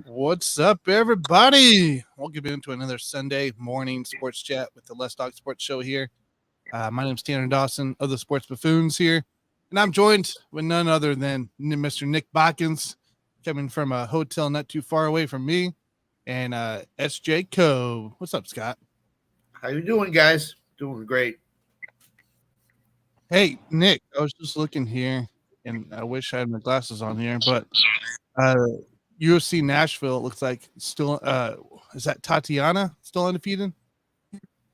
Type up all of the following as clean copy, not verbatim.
What's up, everybody? Welcome into another Sunday morning sports chat with the Let's Talk Sports Show here. My name's Tanner Dawson of the Sports Buffoons here, and I'm joined with none other than Mr. Nick Botkins, coming from a hotel not too far away from me, and SJ Cove. What's up, Scott? How you doing, guys? Doing great. Hey, Nick, I was just looking here, and I wish I had my glasses on here, but UFC Nashville, it looks like still is that Tatiana still undefeated?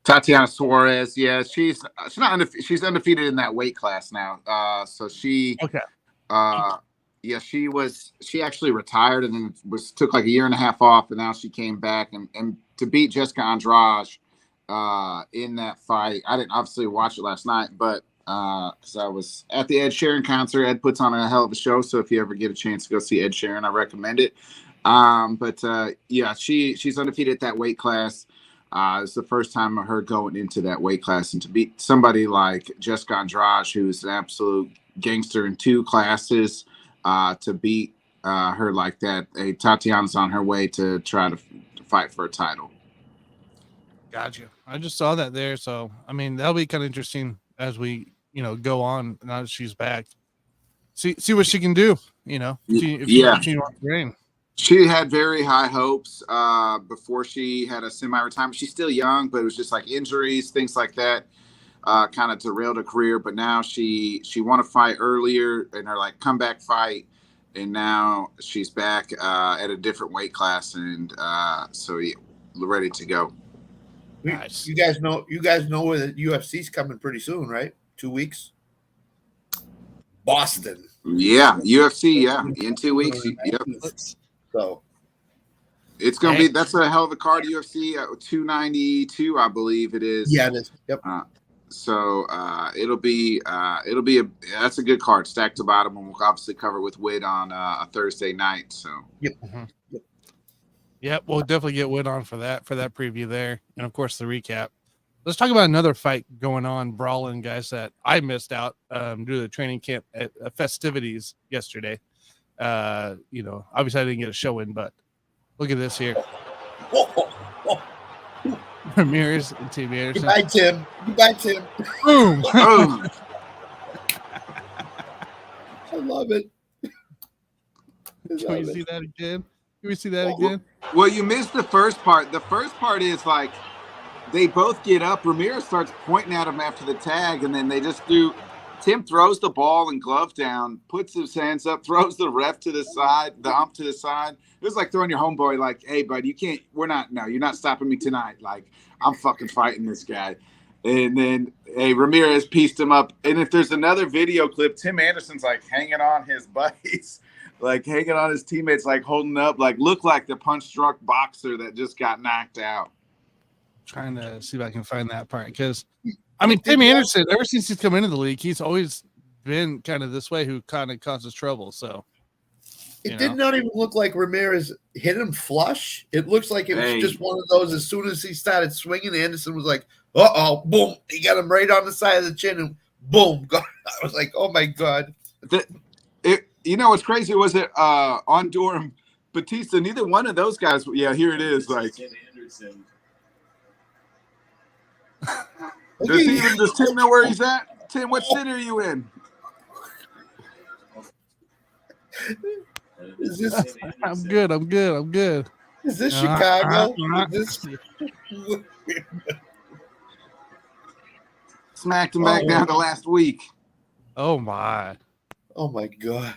Tatiana Suarez, yeah, she's not she's undefeated in that weight class now. So she yeah, she actually retired and then took like a year and a half off, and now she came back and to beat Jessica Andrade in that fight. I didn't obviously watch it last night, but because I was at the Ed Sheeran concert. Ed puts on a hell of a show, so if you ever get a chance to go see Ed Sheeran, I recommend it. Yeah, she's undefeated at that weight class. It's the first time of her going into that weight class, and to beat somebody like Jessica Andrade, who's an absolute gangster in two classes, to beat her like that. Tatiana's on her way to try to fight for a title. Gotcha. I just saw that there, so I mean that'll be kind of interesting as we go on now that she's back. See what she can do. If she wants to reign. She had very high hopes before she had a semi-retirement. She's still young, but it was just like injuries, things like that, kind of derailed her career. But now she won a fight earlier in her like comeback fight, and now she's back at a different weight class, and so yeah, ready to go. Nice. You guys know where the UFC's coming pretty soon, right? 2 weeks. Boston. Yeah, UFC. Yeah, in 2 weeks. Yep. So it's gonna be that's a hell of a card. UFC 292, I believe it is. Yeah, it is. Yep. So it'll be that's a good card, stacked to bottom, and we'll obviously cover with Wid on a Thursday night. So yep. Mm-hmm. Yep, we'll definitely get Wid on for that preview there, and of course the recap. Let's talk about another fight going on, brawling guys that I missed out due to the training camp festivities yesterday. Obviously I didn't get a show in, but look at this here. Ramirez and Tim Anderson. Goodbye, Tim. Boom. I love it. Can we see that again? Can we see that again? Well, you missed the first part. The first part is like they both get up. Ramirez starts pointing at him after the tag, and then they just do. Tim throws the ball and glove down, puts his hands up, throws the ref to the side, the ump to the side. It was like throwing your homeboy, like, hey, bud, you're not stopping me tonight. Like, I'm fucking fighting this guy. And then, hey, Ramirez pieced him up. And if there's another video clip, Tim Anderson's like hanging on his buddies, like hanging on his teammates, like holding up, like look like the punch-struck boxer that just got knocked out. Trying to see if I can find that part because I mean Tim Anderson, ever since he's come into the league, he's always been kind of this way, who kind of causes trouble. So it did not even look like Ramirez hit him flush. It looks like it was just one of those. As soon as he started swinging, Anderson was like, "Uh-oh, boom!" He got him right on the side of the chin, and boom! I was like, "Oh my god!" What's crazy was it on Durham, Batista? Neither one of those guys. Yeah, here it is. Like. Does Tim know where he's at? Tim, what city are you in? Is this? I'm good. Is this Chicago? Smacked him back down to last week. Oh my god!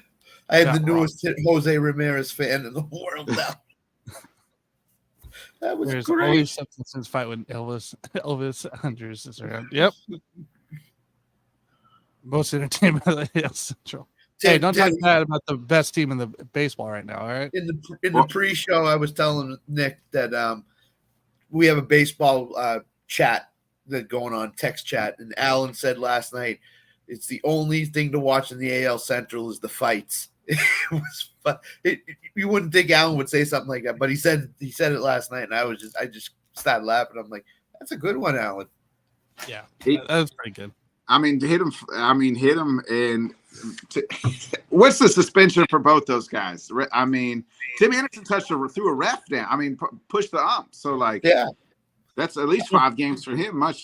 I am the newest Jose Ramirez fan in the world now. That was There's great. always something since fight when Elvis Andrews is around. Yep. Most entertainment of the Central. Hey, don't talk bad about the best team in the baseball right now, all right? In the pre-show, I was telling Nick that we have a baseball chat that going on, text chat, and Alan said last night it's the only thing to watch in the AL Central is the fights. It was fun. You wouldn't think Alan would say something like that, but he said it last night, and I just started laughing. I'm like, that's a good one, Alan. Yeah, that was pretty good. I mean, hit him. And what's the suspension for both those guys? I mean, Tim Anderson threw a ref down. I mean, pushed the ump. So like, that's at least 5 games for him. I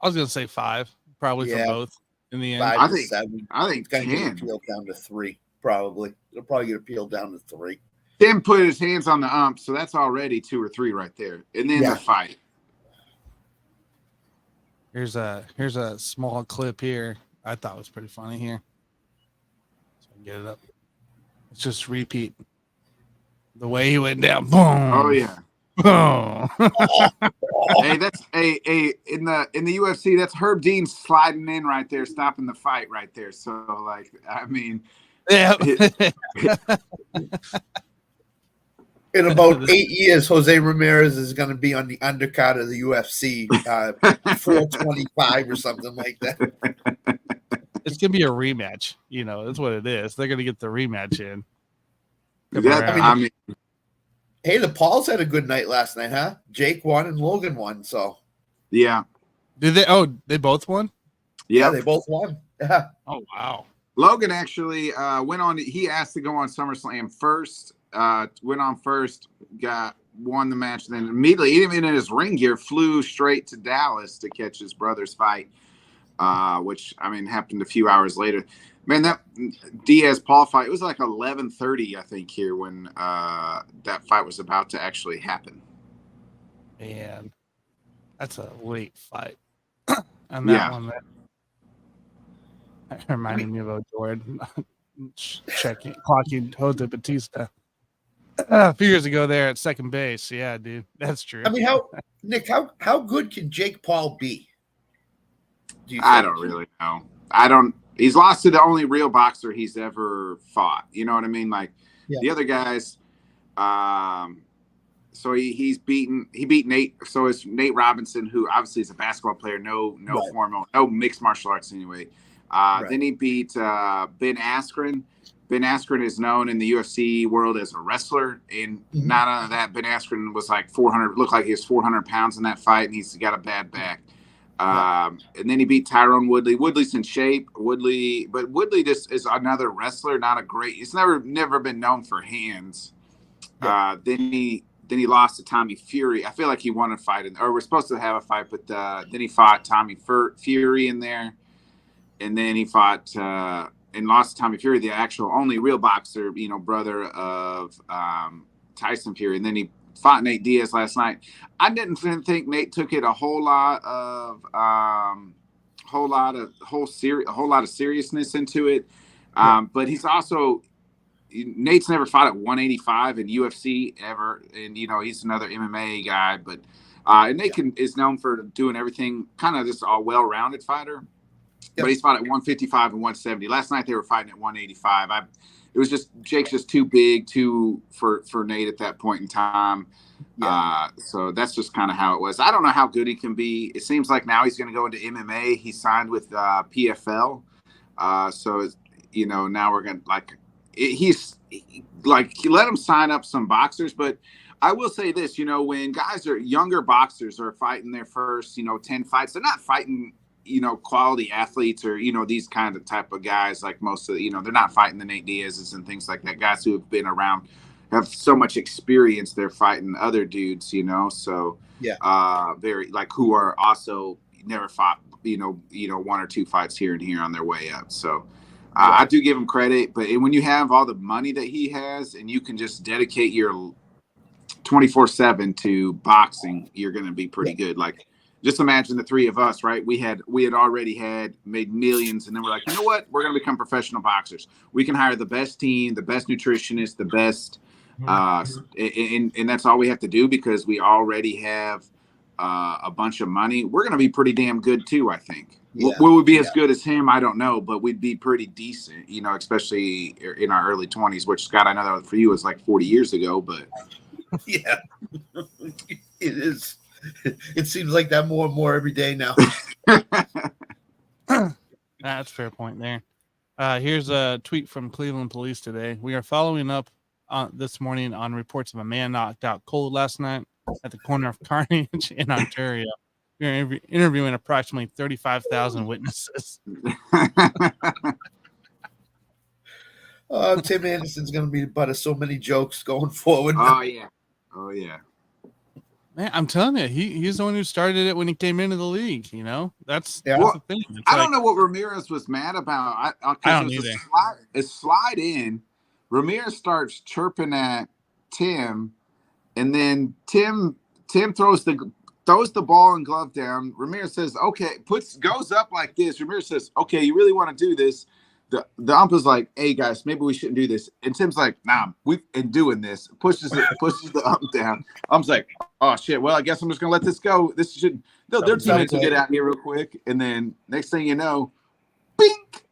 was gonna say 5, probably for both in the end. 5 to 7. I think 10. Get appealed down to 3. Probably it'll probably get appealed down to 3. Tim put his hands on the ump, so that's already 2 or 3 right there, and then the fight. Here's a small clip here. I thought was pretty funny here. So I can get it up. Let's just repeat the way he went down. Boom. Oh yeah. Boom. Hey, that's in the UFC. That's Herb Dean sliding in right there, stopping the fight right there. So like, I mean, yeah. In about 8 years, Jose Ramirez is going to be on the undercard of the UFC, 425 or something like that. It's going to be a rematch. You know, that's what it is. They're going to get the rematch in. Hey, the Pauls had a good night last night, huh? Jake won and Logan won. So, yeah. Did they? Oh, they both won? Yeah, they both won. Yeah. Oh, wow. Logan actually went on. He asked to go on SummerSlam first. Went on first, won the match, then immediately, even in his ring gear, flew straight to Dallas to catch his brother's fight, which I mean happened a few hours later. Man, that Diaz-Paul fight, it was like 11:30, I think, here when that fight was about to actually happen. Man, that's a late fight. And that one that reminded me of Jordan clocking Jose Batista. A few years ago there at second base. Yeah, dude. That's true. I mean, how good can Jake Paul be? I don't really know. He's lost to the only real boxer he's ever fought. You know what I mean? Like the other guys, so he beat Nate. So it's Nate Robinson, who obviously is a basketball player, no formal, no mixed martial arts anyway. Then he beat Ben Askren. Ben Askren is known in the UFC world as a wrestler, and not only that, Ben Askren was like 400, looked like he was 400 pounds in that fight, and he's got a bad back. And then he beat Tyrone Woodley. Woodley's in shape. But Woodley just is another wrestler, not a great. He's never been known for hands. Then he lost to Tommy Fury. I feel like he won a fight, or we're supposed to have a fight, but then he fought Tommy Fury in there, and then he fought. And lost to Tommy Fury, the actual only real boxer, brother of Tyson Fury. And then he fought Nate Diaz last night. I didn't think Nate took it a whole lot of seriousness into it. But he's also Nate's never fought at 185 in UFC ever, and he's another MMA guy. But and Nate is known for doing everything, kind of just a well-rounded fighter. But he's fought at 155 and 170. Last night they were fighting at 185. It was just Jake's just too big for Nate at that point in time. So that's just kind of how it was. I don't know how good he can be. It seems like now he's going to go into MMA. He signed with PFL. So now we're going to he's like he let him sign up some boxers, but I will say this, when younger boxers are fighting their first 10 fights, they're not fighting quality athletes or, these kind of type of guys, like most of they're not fighting the Nate Diaz's and things like that. Guys who have been around, have so much experience, they're fighting other dudes, so very like who are also never fought, 1 or 2 fights here and here on their way up. So I do give him credit, but when you have all the money that he has and you can just dedicate your 24/7 to boxing, you're going to be pretty good. Like, just imagine the 3 of us, right? We had already made millions, and then we're like, you know what? We're going to become professional boxers. We can hire the best team, the best nutritionist, the best, and that's all we have to do because we already have a bunch of money. We're going to be pretty damn good too, I think. Will we be as good as him? I don't know, but we'd be pretty decent, especially in our early 20s, which, Scott, I know that for you was like 40 years ago, but yeah, it is. It seems like that more and more every day now. That's a fair point there. Here's a tweet from Cleveland Police today. We are following up this morning on reports of a man knocked out cold last night at the corner of Carnage in Ontario. You're interviewing approximately 35,000 witnesses. Tim Anderson's going to be the butt of so many jokes going forward. Oh yeah. Man, I'm telling you, he's the one who started it when he came into the league. That's Yeah. the thing. I don't know what Ramirez was mad about. I don't either. A slide in. Ramirez starts chirping at Tim, and then Tim throws the ball and glove down. Ramirez says, "Okay," goes up like this. Ramirez says, "Okay, you really want to do this?" The ump is like, "Hey guys, maybe we shouldn't do this." And Tim's like, "Nah, we've been doing this." Pushes the ump down. Ump's like, "Oh shit, well I guess I'm just gonna let this go. This should their teammates will get out here real quick." And then next thing you know, bink.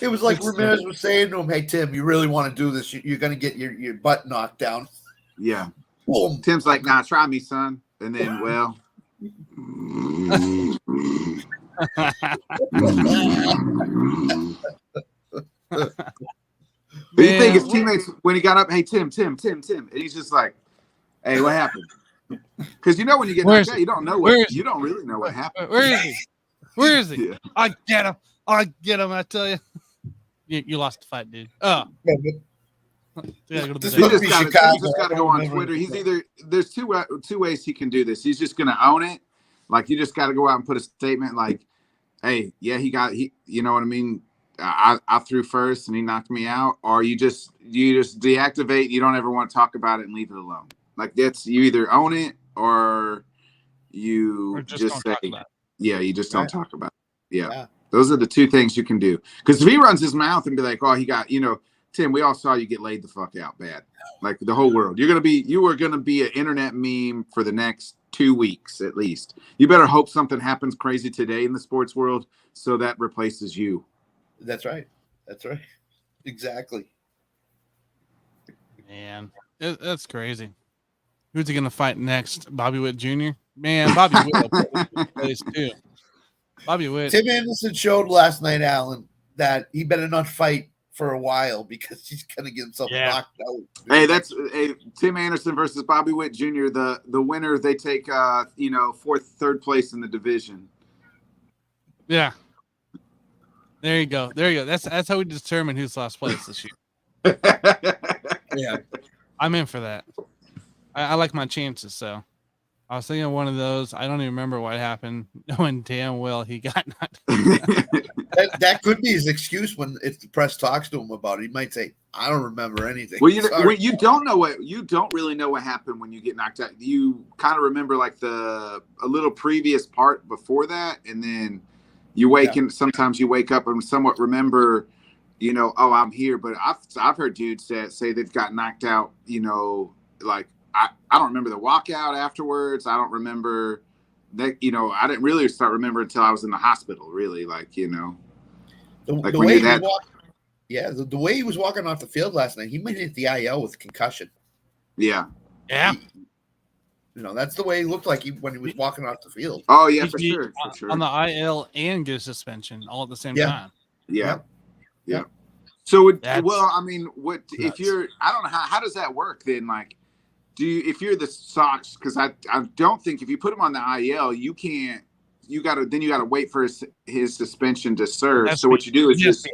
It was like Ramirez was saying to him, "Hey Tim, you really want to do this? You're gonna get your butt knocked down." Yeah. Boom. Tim's like, "Nah, try me, son." And then, well. But you think his teammates, when he got up, "Hey Tim," and he's just like, "Hey, what happened?" Because when you get knocked out, you don't really know what happened. Where is he? Where is he? Yeah. I get him. I tell you. You lost the fight, dude. Oh. You just got to go on Twitter. He's there's two ways he can do this. He's just going to own it. Like, you just got to go out and put a statement like, "Hey, yeah, you know what I mean? I threw first and he knocked me out." Or you just deactivate. You don't ever want to talk about it and leave it alone. Like, that's, you either own it or you just say, yeah, you just don't talk about it. Yeah. Those are the two things you can do. Because if he runs his mouth and be like, "Oh, he got, Tim, we all saw you get laid the fuck out bad." Like, the whole world. You are gonna be an internet meme for the next 2 weeks at least. You better hope something happens crazy today in the sports world so that replaces you. That's right. Exactly. Man, that's crazy. Who's he gonna fight next? Bobby Witt Jr.? Man, Bobby Witt plays too. Bobby Witt. Tim Anderson showed last night, Alan, that he better not fight for a while because he's gonna get himself knocked out. Hey, that's Tim Anderson versus Bobby Witt Jr. The winner, they take third place in the division. Yeah. There you go. That's how we determine who's last place this year. Yeah. I'm in for that. I like my chances, so I was thinking of one of those. I don't even remember what happened, knowing damn well he got knocked. That could be his excuse if the press talks to him about it. He might say, "I don't remember anything." Well, you don't really know what happened when you get knocked out. You kind of remember like a little previous part before that, and then you wake and sometimes you wake up and somewhat remember, "Oh, I'm here." But I've heard dudes say they've got knocked out. Like, I don't remember the walkout afterwards. I don't remember that. I didn't really start remembering until I was in the hospital. Really, the way he was walking off the field last night, he might hit the IL with concussion. Yeah. That's the way he looked like when he was walking off the field. Oh yeah, for sure. On the IL and get a suspension all at the same time. Yeah. So, if you're, I don't know how does that work then? Like, if you're the Sox, because I don't think if you put him on the IL, you can't. You gotta wait for his suspension to serve. So what you do is just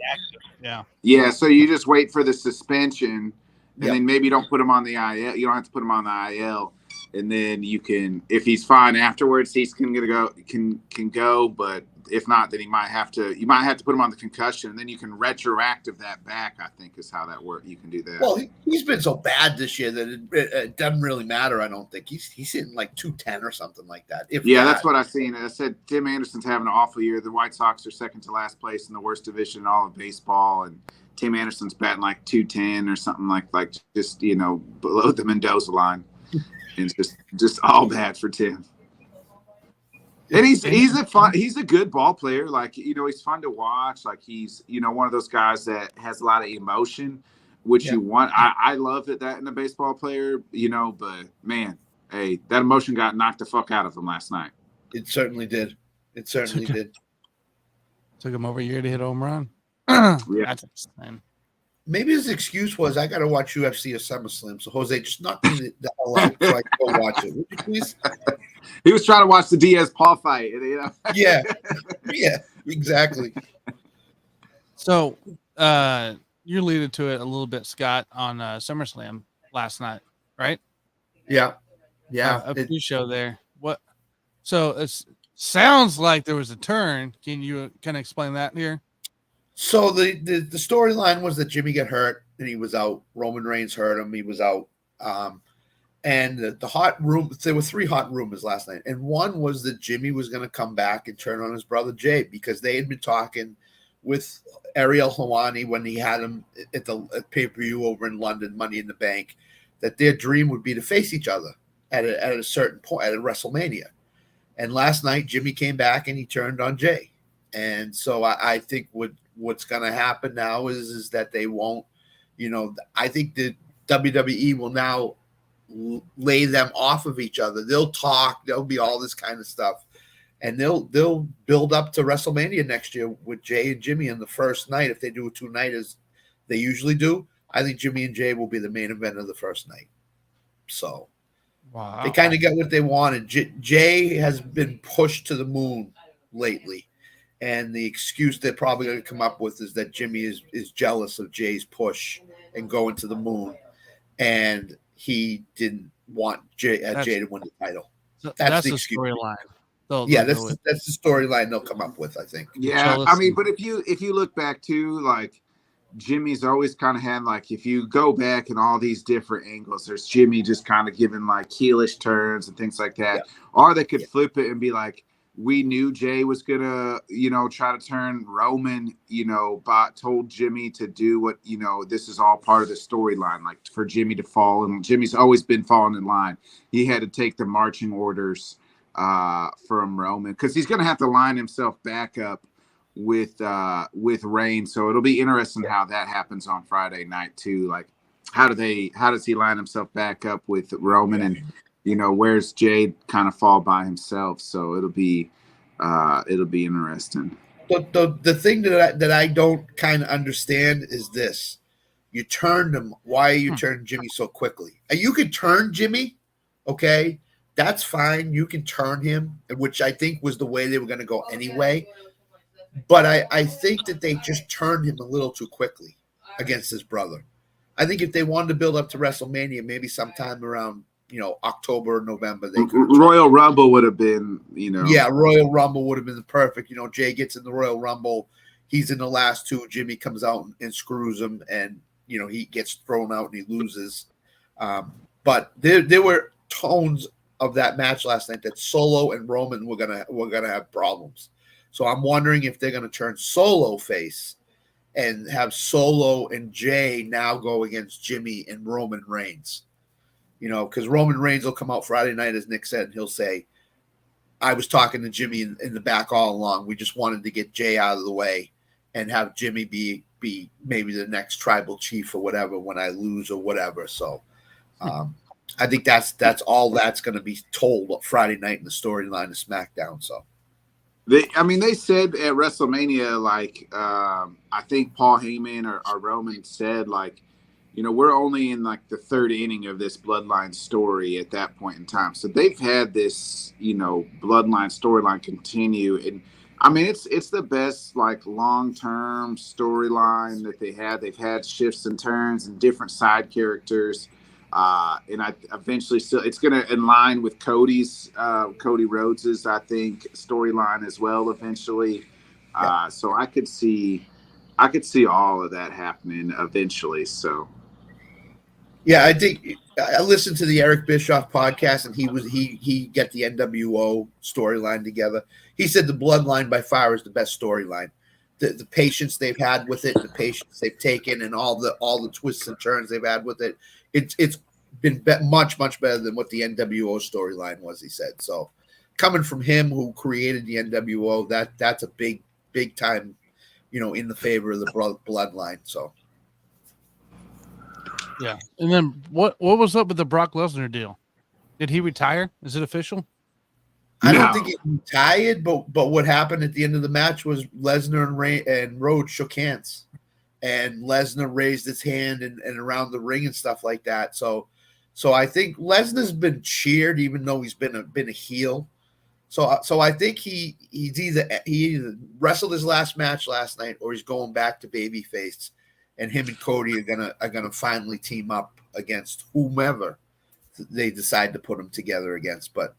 So you just wait for the suspension, and then maybe don't put him on the IL. You don't have to put him on the IL, and then you can, if he's fine afterwards, he's can go. But if not, then you might have to put him on the concussion, and then you can retroactive that back. I think is how that works. You can do that. Well, he's been so bad this year that it doesn't really matter. I don't think he's hitting like 210 or something like that. That's what I've seen. I said Tim Anderson's having an awful year. The White Sox are second to last place in the worst division in all of baseball, and Tim Anderson's batting like 210 or something like just below the Mendoza line. And it's just all bad for Tim. And he's a good ball player. Like, he's fun to watch. Like, he's, one of those guys that has a lot of emotion, which you want. I love that in a baseball player, but man, hey, that emotion got knocked the fuck out of him last night. It certainly did. Took him over a year to hit a home run. Yeah. That's insane. maybe his excuse was, I got to watch UFC or SummerSlam. So Jose, just knock me the hell out so I can go watch it. Would you please? He was trying to watch the Diaz-Paul fight. Yeah, exactly. So you alluded to it a little bit, Scott, on SummerSlam last night, right? Yeah. A pre-show there. What? So it sounds like there was a turn. Can you kind of explain that here? So the storyline was that Jimmy got hurt and he was out. Roman Reigns hurt him. He was out. And the hot room, there were 3 hot rumors last night. And one was that Jimmy was going to come back and turn on his brother Jay, because they had been talking with Ariel Helwani when he had him at the pay-per-view over in London, Money in the Bank, that their dream would be to face each other at a certain point at a WrestleMania. And last night, Jimmy came back and he turned on Jay. And so I think what's going to happen now is that they won't, I think the WWE will now lay them off of each other. They'll talk. There'll be all this kind of stuff. And they'll build up to WrestleMania next year with Jay and Jimmy in the first night. If they do a 2-nighters, they usually do. I think Jimmy and Jay will be the main event of the first night. So wow. They kind of got what they wanted. Jay has been pushed to the moon lately. And the excuse they're probably going to come up with is that Jimmy is jealous of Jay's push and going to the moon. And he didn't want Jay to win the title. That's the storyline. That's the storyline they'll come up with, I think. Yeah, I mean, but if you look back to, like, Jimmy's always kind of had, like, if you go back in all these different angles, there's Jimmy just kind of giving, like, heelish turns and things like that. Yeah. Or they could flip it and be like, we knew Jay was going to, try to turn Roman, but told Jimmy to do what, this is all part of the storyline, like for Jimmy to fall. And Jimmy's always been falling in line. He had to take the marching orders from Roman, because he's going to have to line himself back up with Reigns. So it'll be interesting how that happens on Friday night too. Like, how does he line himself back up with Roman, and where's Jay kind of fall by himself? So it'll be interesting. The thing that I don't kind of understand is this: you turned him. Why are you turning Jimmy so quickly? You could turn Jimmy, okay, that's fine. You can turn him, which I think was the way they were going to go anyway. But I think that they just turned him a little too quickly against his brother. I think if they wanted to build up to WrestleMania, maybe sometime around October or November, they could. Royal Rumble would have been, Yeah, Royal Rumble would have been perfect. Jay gets in the Royal Rumble. He's in the last 2. Jimmy comes out and screws him, and he gets thrown out and he loses. But there were tones of that match last night that Solo and Roman were gonna have problems. So I'm wondering if they're gonna turn Solo face and have Solo and Jay now go against Jimmy and Roman Reigns. Because Roman Reigns will come out Friday night, as Nick said, and he'll say, I was talking to Jimmy in the back all along. We just wanted to get Jay out of the way and have Jimmy be maybe the next tribal chief or whatever when I lose or whatever. So I think that's all that's going to be told Friday night in the storyline of SmackDown. So they said at WrestleMania, like, I think Paul Heyman or Roman said, like, we're only in like the 3rd inning of this bloodline story at that point in time. So they've had this, bloodline storyline continue. And I mean, it's the best, like, long-term storyline that they had. They've had shifts and turns and different side characters. And I eventually still, it's going to in line with Cody Rhodes's, I think, storyline as well eventually. So I could see all of that happening eventually. So. Yeah, I think I listened to the Eric Bischoff podcast, and he got the NWO storyline together. He said the bloodline by far is the best storyline. The patience they've had with it, the patience they've taken, and all the twists and turns they've had with it. It's been much better than what the NWO storyline was. He said so. Coming from him, who created the NWO, that's a big time, in the favor of the bloodline. So. Yeah, and then what was up with the Brock Lesnar deal? Did he retire? Is it official? I don't think he retired, but what happened at the end of the match was Lesnar and Rhodes shook hands, and Lesnar raised his hand and around the ring and stuff like that. So I think Lesnar's been cheered, even though he's been a heel. So I think he either wrestled his last match last night, or he's going back to babyface, and him and Cody are gonna finally team up against whomever they decide to put them together against. But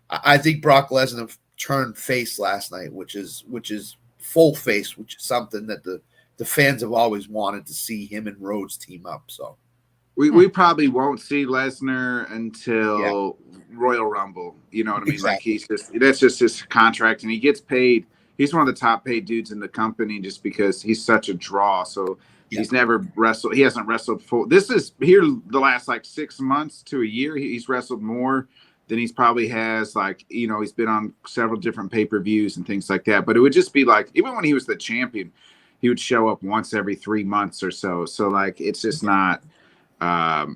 I think Brock Lesnar turned face last night, which is full face, which is something that the fans have always wanted to see him and Rhodes team up. So we probably won't see Lesnar until Royal Rumble. You know what I mean? Exactly. Like that's just his contract, and he gets paid. He's one of the top paid dudes in the company just because he's such a draw. So he's never wrestled. He hasn't wrestled full. This is here the last like 6 months to a year. He's wrestled more than he's probably has. Like, you know, he's been on several different pay-per-views and things like that. But it would just be like, even when he was the champion, he would show up once every 3 months or so. So like, it's just not,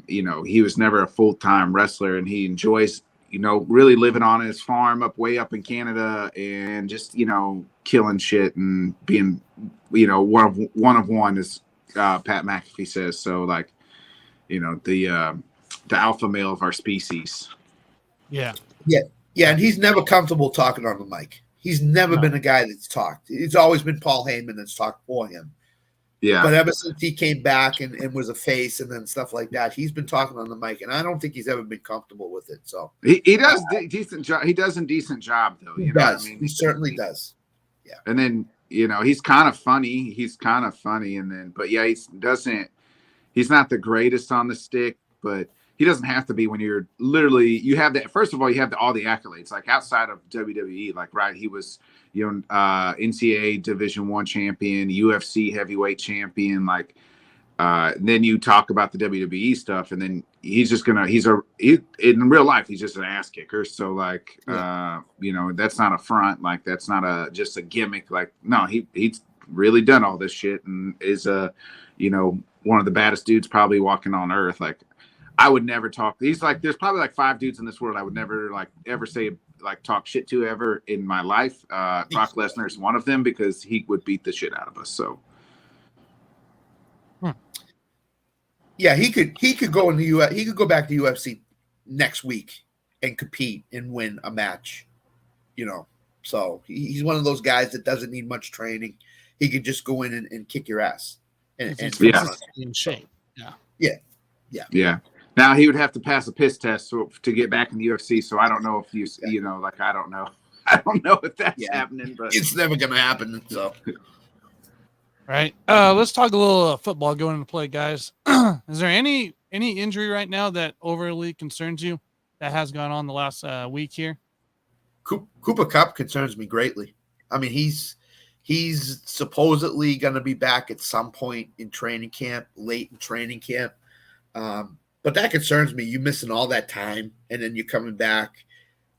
you know, he was never a full-time wrestler, and he enjoys, you know, really living on his farm way up in Canada and just, you know, killing shit and being, you know, one of one, as Pat McAfee says. So like, you know, the alpha male of our species. Yeah. And he's never comfortable talking on the mic. He's never been a guy that's talked. It's always been Paul Heyman that's talked for him. Yeah. But ever since he came back and was a face and then stuff like that, he's been talking on the mic, and I don't think he's ever been comfortable with it. So he does decent job. He does a decent job though. He does. I mean? He certainly does. Yeah. And then, you know, he's kind of funny. And then, but yeah, he's not the greatest on the stick, but he doesn't have to be when you're literally, you have that. First of all, you have all the accolades, like outside of WWE, like, right. He was, you know, NCAA Division I champion, UFC heavyweight champion. Like, then you talk about the WWE stuff, and then he's just in real life, he's just an ass kicker. So like, you know, that's not a front. Like, that's not just a gimmick. Like, no, he's really done all this shit and is you know, one of the baddest dudes probably walking on earth. Like, I would never talk. He's like, there's probably like 5 dudes in this world I would never like ever say like talk shit to ever in my life. Brock Lesnar is one of them because he would beat the shit out of us. So, yeah, he could go in the UFC. He could go back to UFC next week and compete and win a match. You know, so he's one of those guys that doesn't need much training. He could just go in and kick your ass. And in shape. Yeah. Now he would have to pass a piss test to get back in the UFC. So I don't know if you know, like, I don't know if that's happening, but it's never going to happen. So, right. Let's talk a little football going into play, guys. Is there any injury right now that overly concerns you that has gone on the last week here? Cooper Kupp concerns me greatly. I mean, he's supposedly going to be back at some point in training camp, late in training camp. But that concerns me. You missing all that time, and then you're coming back.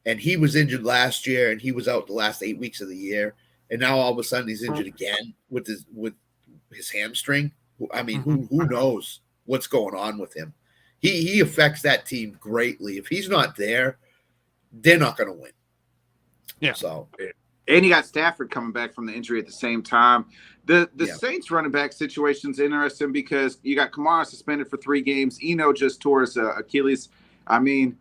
And he was injured last year, and he was out the last 8 weeks of the year. And now all of a sudden he's injured again with his hamstring. I mean, who knows what's going on with him? He affects that team greatly. If he's not there, they're not going to win. Yeah. So, and you got Stafford coming back from the injury at the same time. The Saints running back situation is interesting because you got Kamara suspended for 3 games. Eno just tore his Achilles. I mean,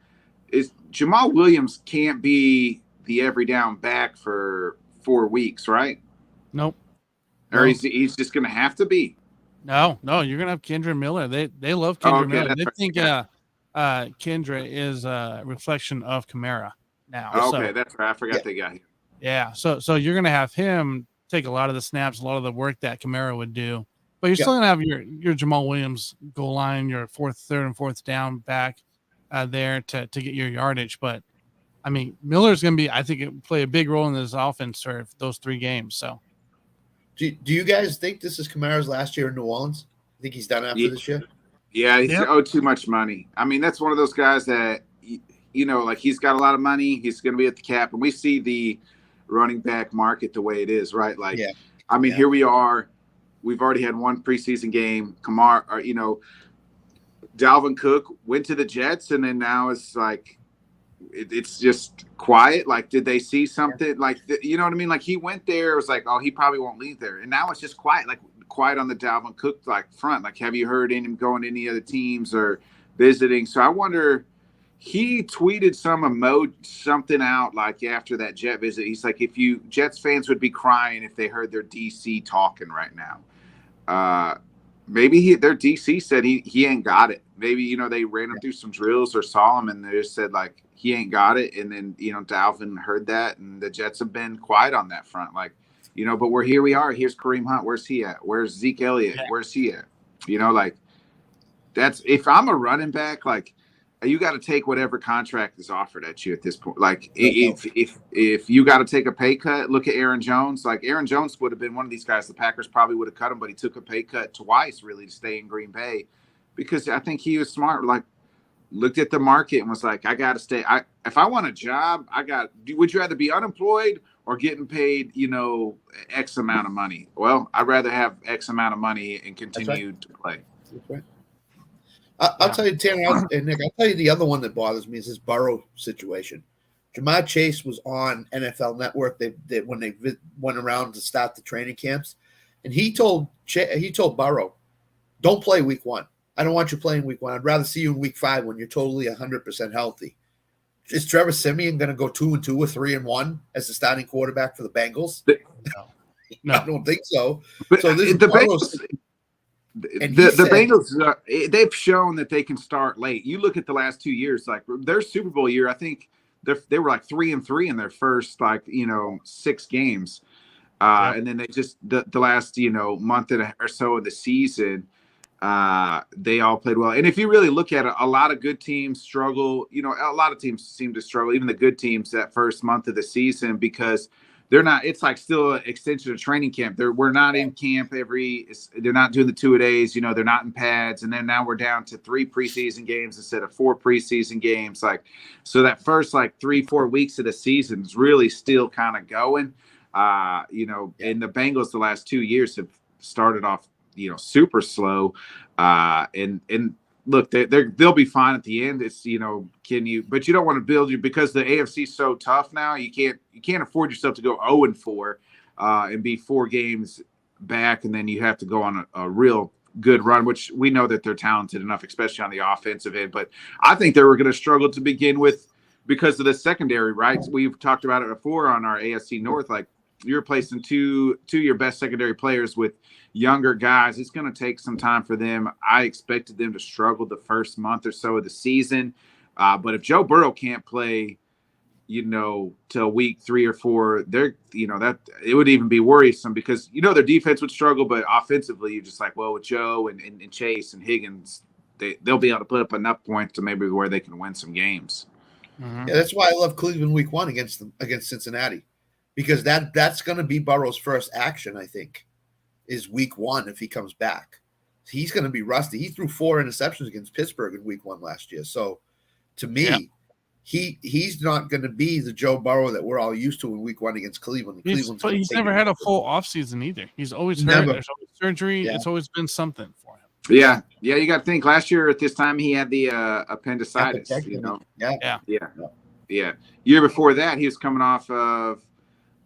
Jamal Williams can't be the every down back for 4 weeks, right? Nope. Or he's just going to have to be. No, you're going to have Kendra Miller. They love Kendra Miller. They think Kendra is a reflection of Kamara now. Okay, that's right. I forgot they got him. Yeah, so you're going to have him take a lot of the snaps, a lot of the work that Kamara would do. But you're still going to have your Jamal Williams goal line, your third and fourth down back there to get your yardage. But, I mean, Miller's going to be, I think, play a big role in this offense for those 3 games. So, do you guys think this is Kamara's last year in New Orleans? I think he's done after this year? Yeah, he's owed too much money. I mean, that's one of those guys that, you know, like he's got a lot of money. He's going to be at the cap. And we see the running back market the way it is, right? Like, I mean, here we are. We've already had 1 preseason game. Kamara, you know, Dalvin Cook went to the Jets, and then now it's like, it's just quiet. Like, did they see something? Like, you know what I mean? Like, he went there. It was like, oh, he probably won't leave there. And now it's just quiet. Like, quiet on the Dalvin Cook like front. Like, have you heard him going to any other teams or visiting? So I wonder. He tweeted something out like after that Jet visit. He's like, if you Jets fans would be crying if they heard their DC talking right now. Maybe their DC said he ain't got it. Maybe, they ran him through some drills or saw him and they just said like he ain't got it. And then, Dalvin heard that and the Jets have been quiet on that front. Like, but we are. Here's Kareem Hunt. Where's he at? Where's Zeke Elliott? Where's he at? Like that's if I'm a running back, like you got to take whatever contract is offered at you at this point. Like if you got to take a pay cut, look at Aaron Jones. Like Aaron Jones would have been one of these guys. The Packers probably would have cut him, but he took a pay cut twice really to stay in Green Bay because I think he was smart. Like looked at the market and was like, I got to stay. If I want a job, would you rather be unemployed or getting paid, X amount of money? Well, I'd rather have X amount of money and continue to play. That's right. I'll tell you, Tanner and Nick, I'll tell you the other one that bothers me is this Burrow situation. Jamar Chase was on NFL Network when they went around to start the training camps, and he told Burrow, don't play week 1. I don't want you playing week 1. I'd rather see you in week 5 when you're totally 100% healthy. Is Trevor Siemian going to go 2-2 or 3-1 as the starting quarterback for the Bengals? No. I don't think so. But so this the Bengals. The Bengals, they've shown that they can start late. You look at the last 2 years, like their Super Bowl year, I think they were like 3-3 in their first 6 games. And then they just the last, month or so of the season, they all played well. And if you really look at it, a lot of good teams struggle. A lot of teams seem to struggle, even the good teams that first month of the season because they're not. It's like still an extension of training camp. We're not in camp they're not doing the 2-a-days. They're not in pads. And then now we're down to 3 preseason games instead of 4 preseason games. So that first 3-4 weeks of the season is really still kind of going. And the Bengals the last 2 years have started off, super slow. And look, they'll be fine at the end. It's but you don't want to build because the AFC is so tough now. You can't afford yourself to go 0-4 and be 4 games back, and then you have to go on a real good run, which we know that they're talented enough, especially on the offensive end. But I think they were going to struggle to begin with because of the secondary, right? We've talked about it before on our AFC North. Like you're replacing two of your best secondary players with younger guys. It's going to take some time for them. I expected them to struggle the first month or so of the season. But if Joe Burrow can't play, till week 3 or 4, that it would even be worrisome because, their defense would struggle, but offensively, you're just like, well, with Joe and Chase and Higgins, they'll be able to put up enough points to maybe where they can win some games. Mm-hmm. Yeah, that's why I love Cleveland week 1 against Cincinnati, because that's going to be Burrow's first action, I think, is week 1 if he comes back. He's going to be rusty. He threw 4 interceptions against Pittsburgh in week 1 last year. So to me, he's not going to be the Joe Burrow that we're all used to in week 1 against Cleveland. But he's never had a full offseason either. He's always hurt. There's always surgery. Yeah. It's always been something for him. Yeah. Yeah. You got to think last year at this time, he had the appendicitis, Yeah. Year before that, he was coming off of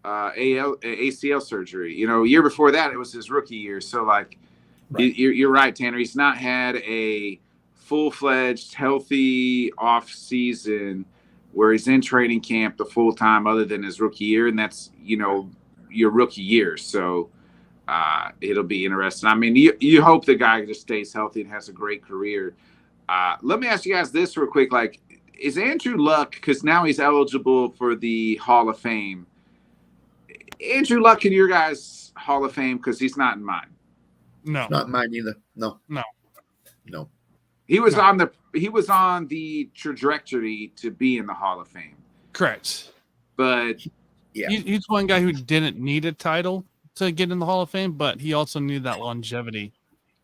ACL surgery. Year before that, it was his rookie year. So you're right, Tanner. He's not had a full-fledged, healthy off season where he's in training camp the full time other than his rookie year. And that's, your rookie year. So it'll be interesting. I mean, you hope the guy just stays healthy and has a great career. Let me ask you guys this real quick. Is Andrew Luck, because now he's eligible for the Hall of Fame, Andrew Luck in your guys' Hall of Fame? Because he's not in mine. No. Not in mine either. No. He was on the trajectory to be in the Hall of Fame. Correct. But he's one guy who didn't need a title to get in the Hall of Fame, but he also needed that longevity.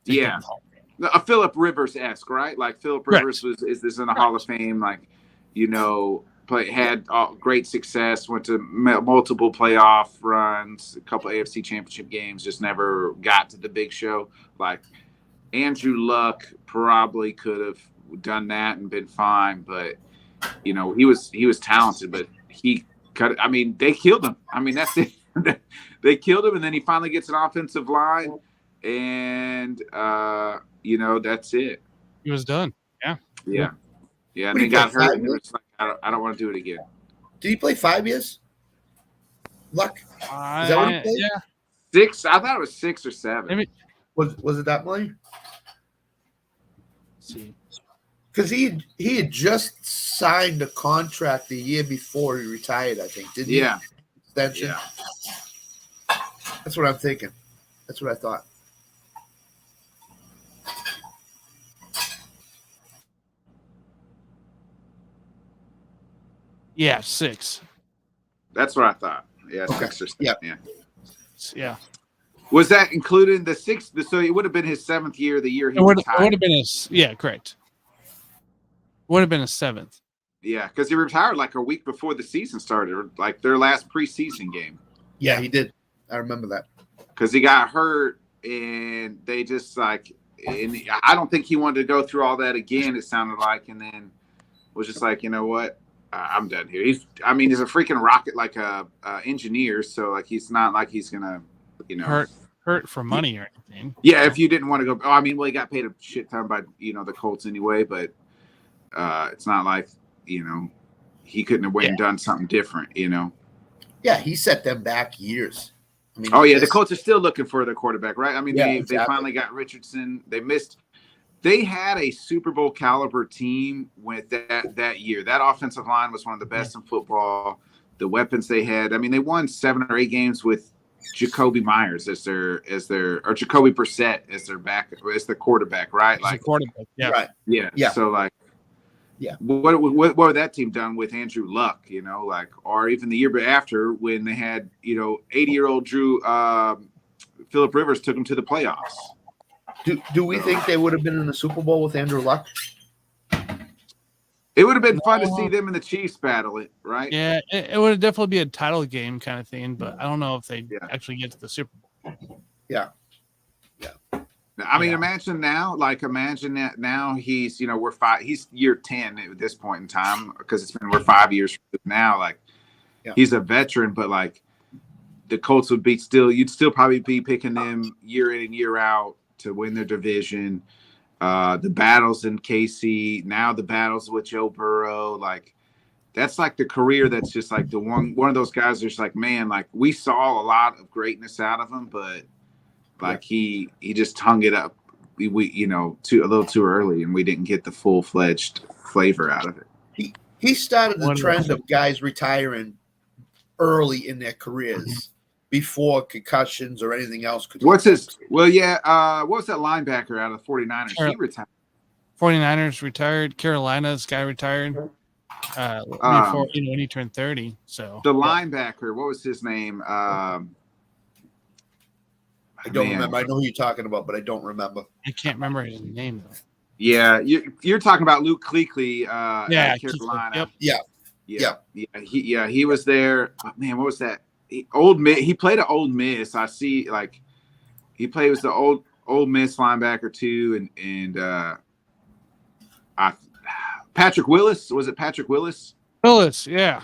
Yeah. A Phillip Rivers-esque, right? Like Phillip Rivers is in the Hall of Fame, had great success, went to multiple playoff runs, a couple AFC championship games, just never got to the big show. Andrew Luck probably could have done that and been fine, but you know, he was talented, but he cut. I mean, they killed him. I mean, that's it. They killed him, and then he finally gets an offensive line, and you know, that's it. He was done. Yeah. And they got hurt, and they were just like, I don't want to do it again. Did he play 5 years? Luck. Is that what he played? Yeah. 6. I thought it was 6 or 7. Maybe. Was it that many? See. Because he had just signed a contract the year before he retired, I think. Didn't he? Yeah. Extension. Yeah. That's what I'm thinking. That's what I thought. Yeah, 6. That's what I thought. Yeah, Okay. 6 or 7. Yeah. Was that included in the 6th? So it would have been his 7th year, the year he It retired. would have been correct. Would have been his 7th. Yeah, because he retired like a week before the season started, or like their last preseason game. Yeah, he did. I remember that. Because he got hurt, and they just like, and I don't think he wanted to go through all that again. It sounded like, and then was just like, you know what, I'm done here. He's a freaking rocket, like a engineer. So like, he's not like he's gonna, you know, hurt for money or anything. Yeah, if you didn't want to go, I mean, well, he got paid a shit ton by the Colts anyway, but it's not like he couldn't have went and done something different, Yeah, he set them back years. I mean, the Colts are still looking for their quarterback, right? I mean, they finally got Richardson. They had a Super Bowl caliber team with that year. That offensive line was one of the best in football. The weapons they had, I mean, they won 7 or 8 games with Jacoby Myers or Jacoby Brissett as their quarterback, right? Like quarterback, yeah, right, yeah. So like, what would that team done with Andrew Luck? Or even the year after when they had 80-year-old Phillip Rivers took them to the playoffs. Do we think they would have been in the Super Bowl with Andrew Luck? It would have been fun to see them and the Chiefs battle it, right? Yeah, it would have definitely be a title game kind of thing, but I don't know if they actually get to the Super Bowl. Yeah. I mean, imagine that now he's, he's year 10 at this point in time because we're 5 years from now. Like, he's a veteran, but like the Colts you'd still probably be picking them year in and year out to win their division. The battles in KC, now the battles with Joe Burrow, like that's like the career that's just like the one of those guys that's like, man, like we saw a lot of greatness out of him, but like he just hung it up, a little too early, and we didn't get the full-fledged flavor out of it. He started the trend of guys retiring early in their careers before concussions or anything else could. What was that linebacker out of the 49ers? He retired. 49ers retired. Carolina's guy retired before when he turned 30. So the linebacker, what was his name? I don't remember. I know who you're talking about, but I don't remember. I can't remember his name though. Yeah, you're talking about Luke Kuechly, Carolina. Yep. He was there. Oh, man, what was that? He played at Old Miss. I see, like he played with the Old Miss linebacker too, and Patrick Willis. Was it Patrick Willis? Willis, yeah.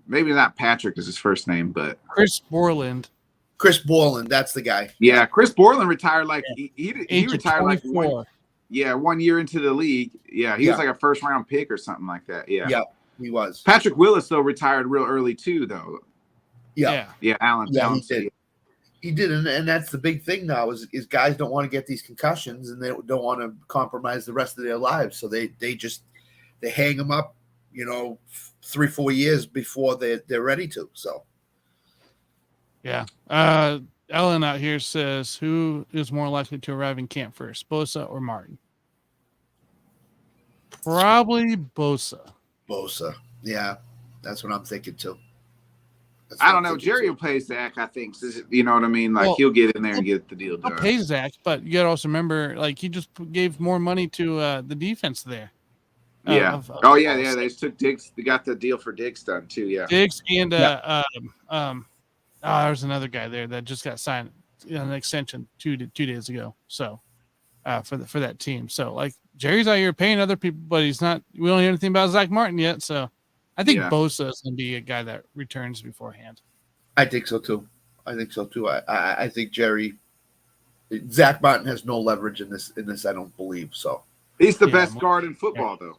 Maybe not Patrick is his first name, but Chris Borland. Chris Borland, that's the guy. Yeah, Chris Borland retired like he retired 24. like 1 year into the league. Yeah, he was like a first round pick or something like that. Yeah, he was. Patrick Willis though retired real early too, though. Yeah, Alan. Yeah, he did. He did, and that's the big thing now is guys don't want to get these concussions and they don't want to compromise the rest of their lives, so they hang them up, 3-4 years before they're ready to. So. Yeah. Ellen out here says, who is more likely to arrive in camp first, Bosa or Martin? Probably Bosa. Yeah, that's what I'm thinking too. I don't know. Jerry will play Zach, I think. You know what I mean? Like, he'll get in there and get the deal done. He'll pay Zach, but you got to also remember, like, he just gave more money to the defense there. Yeah. They took Diggs. They got the deal for Diggs done too. Yeah. Diggs and there's another guy there that just got signed an extension two days ago. So, for that team. So like Jerry's out here paying other people, but we don't hear anything about Zach Martin yet. So I think Bosa is going to be a guy that returns beforehand. I think so too. I think Zach Martin has no leverage in this. I don't believe so. He's the best guard in football, though.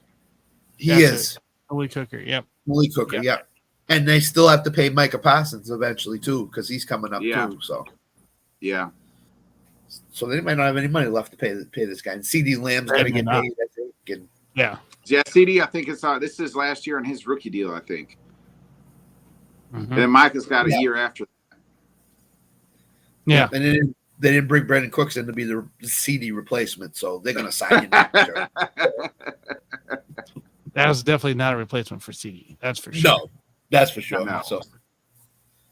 He is. Malik Hooker, yep. Malik Hooker, yep. And they still have to pay Micah Parsons eventually too, because he's coming up too. So so they might not have any money left to pay this guy. And CD Lamb's going to get paid, I think. And CD, I think it's this is last year on his rookie deal, I think. Mm-hmm. And then Micah's got a year after that. Yeah, and then they didn't bring Brandon Cooks in to be the CD replacement, so they're going to sign him. Sure. That was definitely not a replacement for CD. That's for sure. No, that's for sure. No. So,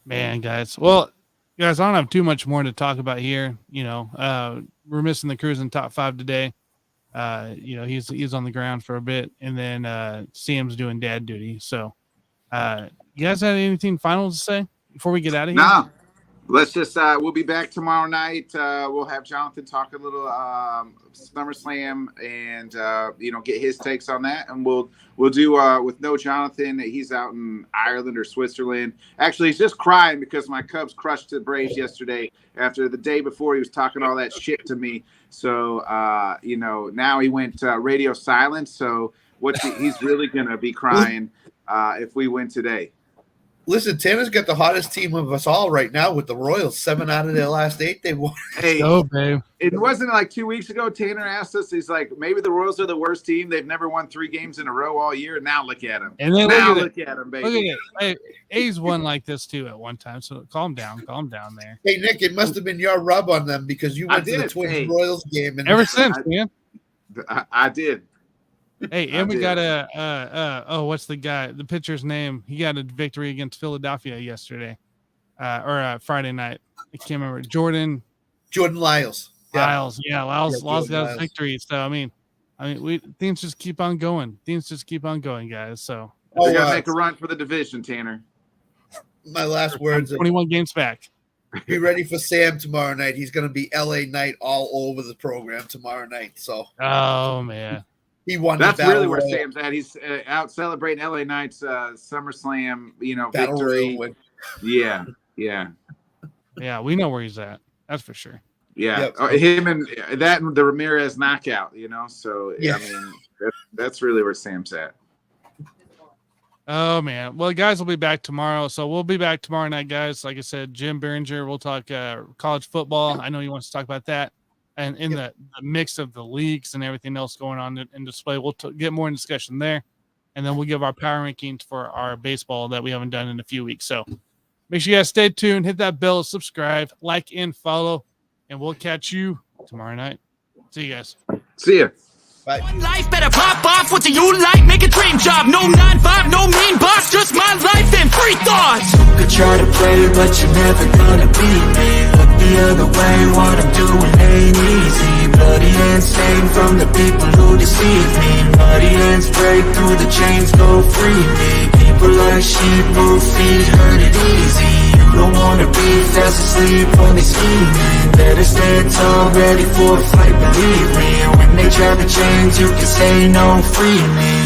man, guys. Well, guys, I don't have too much more to talk about here. We're missing the Cruise in top 5 today. He's on the ground for a bit, and then Sam's doing dad duty. So, you guys have anything final to say before we get out of here? No. Let's just we'll be back tomorrow night. We'll have Jonathan talk a little SummerSlam and get his takes on that, and we'll do with no Jonathan. He's out in Ireland or Switzerland. Actually, he's just crying because my Cubs crushed the Braves yesterday. After the day before, he was talking all that shit to me. So now he went radio silent. So he's really gonna be crying if we win today. Listen, Tanner's got the hottest team of us all right now with the Royals. 7 out of their last 8 they won. Hey, babe. It wasn't like 2 weeks ago. Tanner asked us, he's like, maybe the Royals are the worst team. They've never won 3 games in a row all year. Now look at them. And then look at them, baby. Look at it. Hey, A's won like this too at one time. So calm down there. Hey, Nick, it must have been your rub on them because you went to the Twins Royals game. And ever since, man. I did. Hey, and we got what's the guy? The pitcher's name? He got a victory against Philadelphia yesterday, or Friday night. I can't remember. Jordan Lyles. Lyles got a victory. So I mean, things just keep on going. Guys. So we gotta make a run for the division, Tanner. My last words: 21 games back. Be ready for Sam tomorrow night. He's going to be LA Knight all over the program tomorrow night. So. Oh man. He won. That's really where Sam's at. He's out celebrating LA Knight's SummerSlam, victory. Yeah. Yeah, we know where he's at. That's for sure. Yeah, yep. Him and the Ramirez knockout. So yeah. I mean, that's really where Sam's at. Oh man, well, guys, we'll be back tomorrow. So we'll be back tomorrow night, guys. Like I said, Jim Behringer. We'll talk college football. I know he wants to talk about that. And in the mix of the leagues and everything else going on in display, we'll get more in discussion there. And then we'll give our power rankings for our baseball that we haven't done in a few weeks. So make sure you guys stay tuned, hit that bell, subscribe, like, and follow. And we'll catch you tomorrow night. See you guys. See ya. Bye. One life better pop off. What do you like? Make a dream job. No 9-5, no mean boss. Just my life and free thoughts. You could try to play, but you're never gonna beat me. Look the other way, what I'm doing ain't easy. Bloody hands stained from the people who deceive me. Muddy hands break through the chains, go free me. People like sheep move feet, hurt it easy. You don't wanna be fast asleep, only scheming. Better stand tall, ready for a fight, believe me. When they try to change, you can say no, free me.